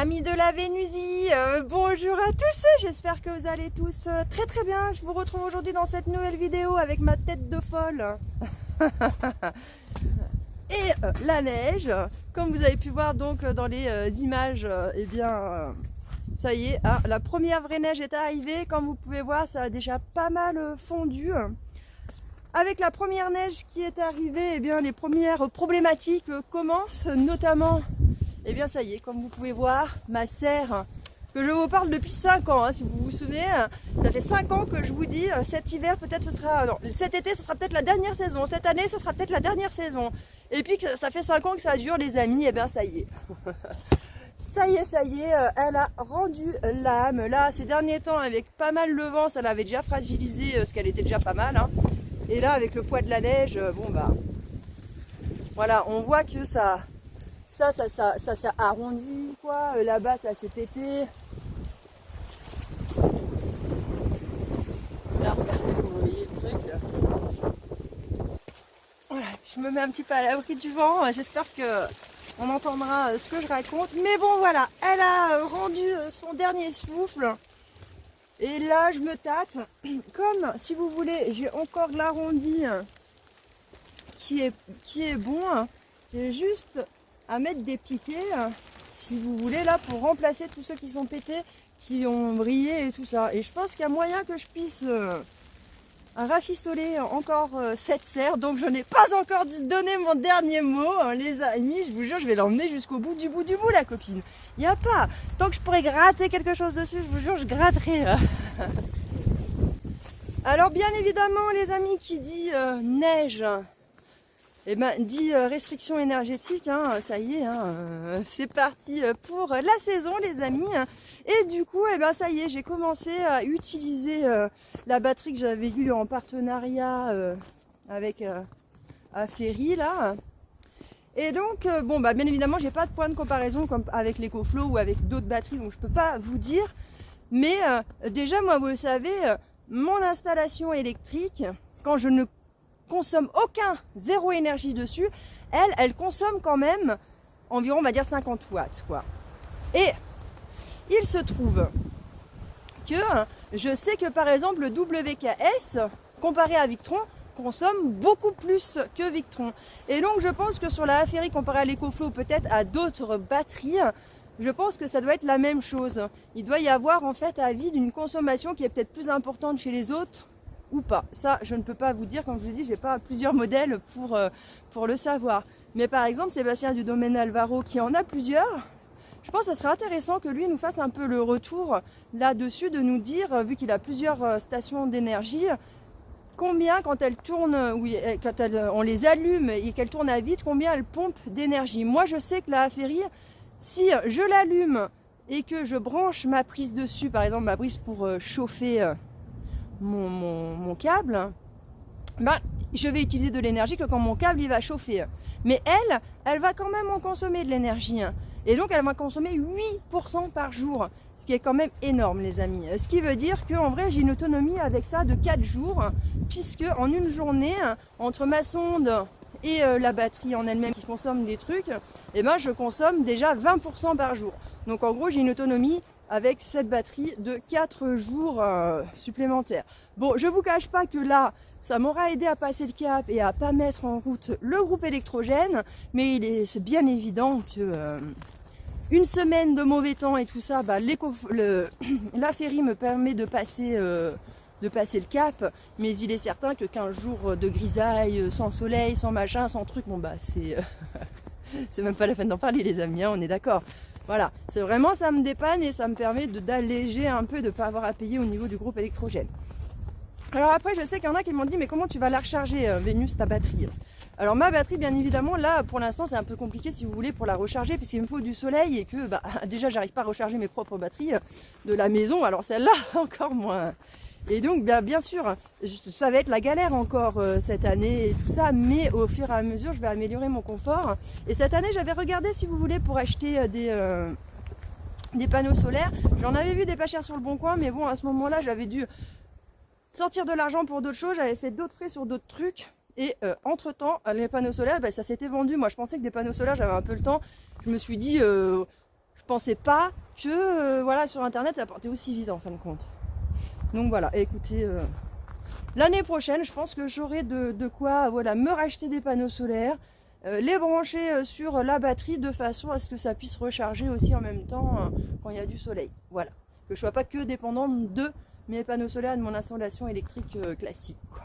amis de la Vénusie, bonjour à tous, j'espère que vous allez tous très très bien. Je vous retrouve aujourd'hui dans cette nouvelle vidéo avec ma tête de folle et la neige. Comme vous avez pu voir donc dans les images, eh bien ça y est, hein, la première vraie neige est arrivée. Comme vous pouvez voir, ça a déjà pas mal fondu. Avec la première neige qui est arrivée, eh bien les premières problématiques commencent, notamment. Et bien ça y est, comme vous pouvez voir, ma serre, que je vous parle depuis 5 ans, hein, si vous vous souvenez, ça fait 5 ans que je vous dis, cet hiver peut-être ce sera, non, cet été ce sera peut-être la dernière saison, cette année ce sera peut-être la dernière saison. Et puis que ça fait 5 ans que ça dure les amis, et bien ça y est. Ça y est, elle a rendu l'âme. Là, ces derniers temps, avec pas mal de vent, ça l'avait déjà fragilisé, ce qu'elle était déjà pas mal. Hein. Et là, avec le poids de la neige, bon bah, voilà, on voit que ça arrondit quoi, là-bas ça s'est pété. Là regardez, vous voyez le truc là. Voilà, je me mets un petit peu à l'abri du vent, j'espère que on entendra ce que je raconte. Mais bon voilà, elle a rendu son dernier souffle. Et là je me tâte, comme si vous voulez, j'ai encore de l'arrondi qui est bon. J'ai juste à mettre des piquets, si vous voulez, là, pour remplacer tous ceux qui sont pétés, qui ont brillé et tout ça. Et je pense qu'il y a moyen que je puisse rafistoler encore cette serre. Donc je n'ai pas encore donné mon dernier mot, hein, les amis. Je vous jure, je vais l'emmener jusqu'au bout, la copine. Il n'y a pas. Tant que je pourrais gratter quelque chose dessus, je vous jure, je gratterai. Alors bien évidemment, les amis, qui dit neige, eh ben, dit restriction énergétique, hein, ça y est, hein, c'est parti pour la saison les amis. Et du coup, eh ben, ça y est, j'ai commencé à utiliser la batterie que j'avais eue en partenariat avec Ferry là. Et donc, bon, bah, bien évidemment, j'ai pas de point de comparaison comme avec l'EcoFlow ou avec d'autres batteries, donc je peux pas vous dire. Mais déjà, moi, vous le savez, mon installation électrique, quand je ne consomme zéro énergie dessus, elle consomme quand même environ, on va dire 50 watts quoi. Et il se trouve que je sais que par exemple le WKS comparé à Victron consomme beaucoup plus que Victron. Et donc je pense que sur la Ferry comparé à l'EcoFlow, peut-être à d'autres batteries, je pense que ça doit être la même chose. Il doit y avoir en fait avis d'une consommation qui est peut-être plus importante chez les autres ou pas. Ça, je ne peux pas vous dire, comme je vous dis, j'ai pas plusieurs modèles pour le savoir. Mais par exemple, Sébastien du domaine Alvaro, qui en a plusieurs, je pense que ça serait intéressant que lui nous fasse un peu le retour là-dessus, de nous dire, vu qu'il a plusieurs stations d'énergie, combien quand elles tournent, oui, quand on les allume et qu'elles tournent à vide, combien elles pompent d'énergie. Moi, je sais que la Ferry, si je l'allume et que je branche ma prise dessus, par exemple ma prise pour chauffer mon câble, ben, je vais utiliser de l'énergie que quand mon câble il va chauffer. Mais elle va quand même en consommer de l'énergie. Et donc elle va consommer 8% par jour, ce qui est quand même énorme les amis. Ce qui veut dire qu'en vrai j'ai une autonomie avec ça de 4 jours, puisque en une journée, entre ma sonde et la batterie en elle-même qui consomme des trucs, et ben je consomme déjà 20% par jour. Donc en gros j'ai une autonomie avec cette batterie de 4 jours supplémentaires. Bon, je vous cache pas que là, ça m'aura aidé à passer le cap et à pas mettre en route le groupe électrogène, mais c'est bien évident que une semaine de mauvais temps et tout ça, bah, la Ferry me permet de passer le cap, mais il est certain que 15 jours de grisaille, sans soleil, sans machin, sans truc, bon bah c'est même pas la peine d'en parler les amis, hein, on est d'accord. Voilà, c'est vraiment, ça me dépanne et ça me permet d'alléger un peu, de ne pas avoir à payer au niveau du groupe électrogène. Alors après, je sais qu'il y en a qui m'ont dit, mais comment tu vas la recharger, Vénus, ta batterie? Alors ma batterie, bien évidemment, là, pour l'instant, c'est un peu compliqué, si vous voulez, pour la recharger, puisqu'il me faut du soleil et que, bah, déjà, j'arrive pas à recharger mes propres batteries de la maison, alors celle-là, encore moins. Et donc, bien sûr, ça va être la galère encore cette année et tout ça, mais au fur et à mesure, je vais améliorer mon confort. Et cette année, j'avais regardé, si vous voulez, pour acheter des panneaux solaires. J'en avais vu des pas chers sur le Bon Coin, mais bon, à ce moment-là, j'avais dû sortir de l'argent pour d'autres choses, j'avais fait d'autres frais sur d'autres trucs. Et entre-temps, les panneaux solaires, bah, ça s'était vendu. Moi, je pensais que des panneaux solaires, j'avais un peu le temps. Je me suis dit, je pensais pas que voilà, sur internet ça portait aussi vite en fin de compte. Donc voilà, écoutez, l'année prochaine je pense que j'aurai de quoi voilà, me racheter des panneaux solaires, les brancher sur la batterie de façon à ce que ça puisse recharger aussi en même temps quand il y a du soleil. Voilà, que je sois pas que dépendante de mes panneaux solaires et de mon installation électrique classique, quoi.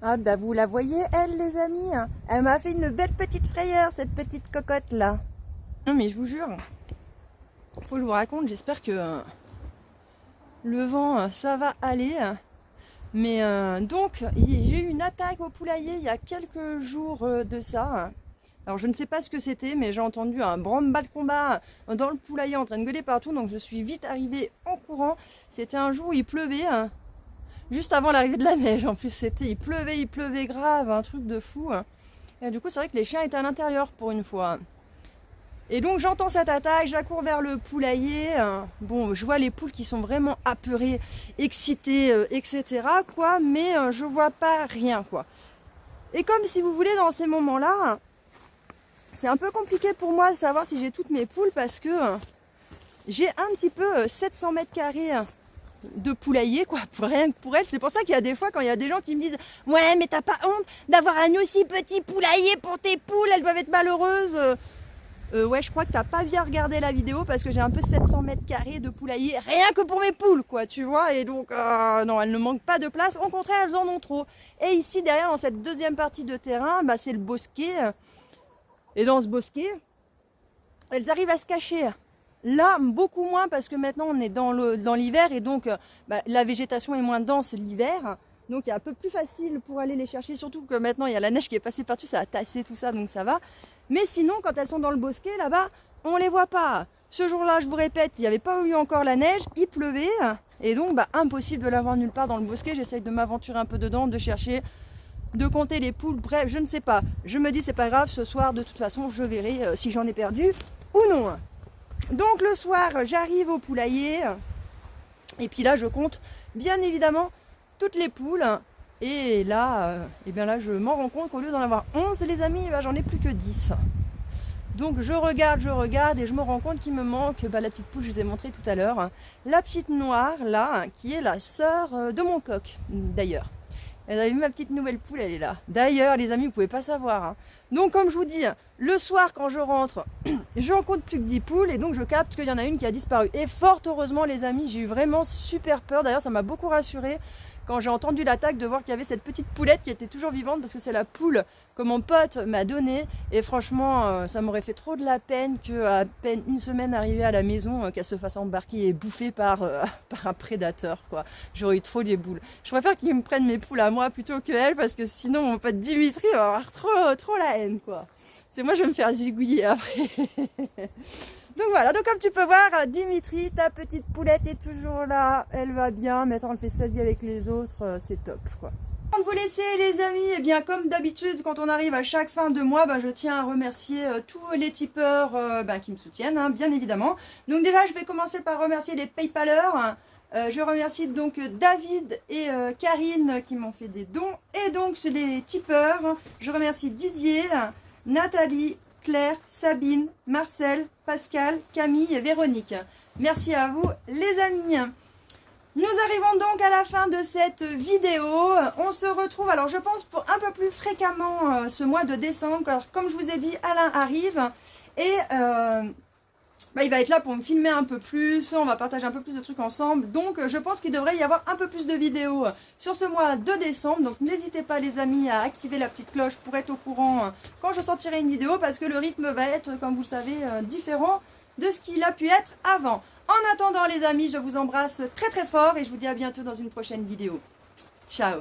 Ah bah vous la voyez elle les amis, elle m'a fait une belle petite frayeur cette petite cocotte là. Non mais je vous jure, faut que je vous raconte, j'espère que le vent ça va aller. Mais donc j'ai eu une attaque au poulailler il y a quelques jours de ça. Alors je ne sais pas ce que c'était, mais j'ai entendu un branle-bas de combat dans le poulailler en train de gueuler partout, donc je suis vite arrivée en courant. C'était un jour où il pleuvait, juste avant l'arrivée de la neige. En plus il pleuvait grave, un truc de fou. Et du coup c'est vrai que les chiens étaient à l'intérieur pour une fois. Et donc j'entends cette attaque, j'accours vers le poulailler. Bon, je vois les poules qui sont vraiment apeurées, excitées, etc. quoi, mais je vois pas rien, quoi. Et comme si vous voulez, dans ces moments-là, c'est un peu compliqué pour moi de savoir si j'ai toutes mes poules parce que j'ai un petit peu 700 mètres carrés de poulailler, quoi, rien que pour elles. C'est pour ça qu'il y a des fois, quand il y a des gens qui me disent « Ouais, mais t'as pas honte d'avoir un aussi petit poulailler pour tes poules, elles doivent être malheureuses !» Ouais, je crois que t'as pas bien regardé la vidéo parce que j'ai un peu 700 mètres carrés de poulailler, rien que pour mes poules, quoi, tu vois. Et donc, non, elles ne manquent pas de place. Au contraire, elles en ont trop. Et ici, derrière, dans cette deuxième partie de terrain, bah, c'est le bosquet. Et dans ce bosquet, elles arrivent à se cacher. Là, beaucoup moins parce que maintenant, on est dans l'hiver et donc bah, la végétation est moins dense l'hiver. Donc, il est un peu plus facile pour aller les chercher, surtout que maintenant, il y a la neige qui est passée partout, ça a tassé tout ça, donc ça va. Mais sinon, quand elles sont dans le bosquet, là-bas, on les voit pas. Ce jour-là, je vous répète, il n'y avait pas eu encore la neige, il pleuvait. Et donc, bah, impossible de l'avoir nulle part dans le bosquet. J'essaye de m'aventurer un peu dedans, de chercher, de compter les poules. Bref, je ne sais pas. Je me dis, c'est pas grave, ce soir, de toute façon, je verrai si j'en ai perdu ou non. Donc, le soir, j'arrive au poulailler. Et puis là, je compte, bien évidemment, toutes les poules. Et là, et bien là, je m'en rends compte qu'au lieu d'en avoir 11, les amis, ben, j'en ai plus que 10. Donc je regarde et je me rends compte qu'il me manque la petite poule, je vous ai montré tout à l'heure. La petite noire, là, qui est la sœur de mon coq, d'ailleurs. Vous avez vu ma petite nouvelle poule, elle est là. D'ailleurs, les amis, vous pouvez pas savoir. Donc, comme je vous dis, le soir, quand je rentre, je en compte plus que 10 poules et donc je capte qu'il y en a une qui a disparu. Et fort heureusement, les amis, j'ai eu vraiment super peur. D'ailleurs, ça m'a beaucoup rassurée quand j'ai entendu l'attaque de voir qu'il y avait cette petite poulette qui était toujours vivante parce que c'est la poule que mon pote m'a donnée. Et franchement, ça m'aurait fait trop de la peine qu'à peine une semaine arrivée à la maison, qu'elle se fasse embarquer et bouffer par un prédateur, quoi. J'aurais eu trop les boules. Je préfère qu'ils me prennent mes poules à moi plutôt que elle parce que sinon mon pote Dimitri va avoir trop la haine, quoi. C'est moi, je vais me faire zigouiller après. Donc voilà, donc comme tu peux voir, Dimitri, ta petite poulette est toujours là, elle va bien, maintenant elle fait sa vie avec les autres, c'est top, quoi. Avant de vous laisser les amis, et bien comme d'habitude quand on arrive à chaque fin de mois, je tiens à remercier tous les tipeurs qui me soutiennent, hein, bien évidemment. Donc déjà je vais commencer par remercier les Paypalers. Je remercie donc David et Karine qui m'ont fait des dons. Et donc c'est les tipeurs, je remercie Didier, Nathalie, Claire, Sabine, Marcel, Pascal, Camille et Véronique. Merci à vous les amis. Nous arrivons donc à la fin de cette vidéo. On se retrouve, alors je pense, pour un peu plus fréquemment ce mois de décembre. Car comme je vous ai dit, Alain arrive et il va être là pour me filmer un peu plus. On va partager un peu plus de trucs ensemble. Donc je pense qu'il devrait y avoir un peu plus de vidéos sur ce mois de décembre. Donc n'hésitez pas les amis à activer la petite cloche pour être au courant quand je sortirai une vidéo. Parce que le rythme va être, comme vous le savez, différent de ce qu'il a pu être avant. En attendant les amis, je vous embrasse très très fort et je vous dis à bientôt dans une prochaine vidéo. Ciao!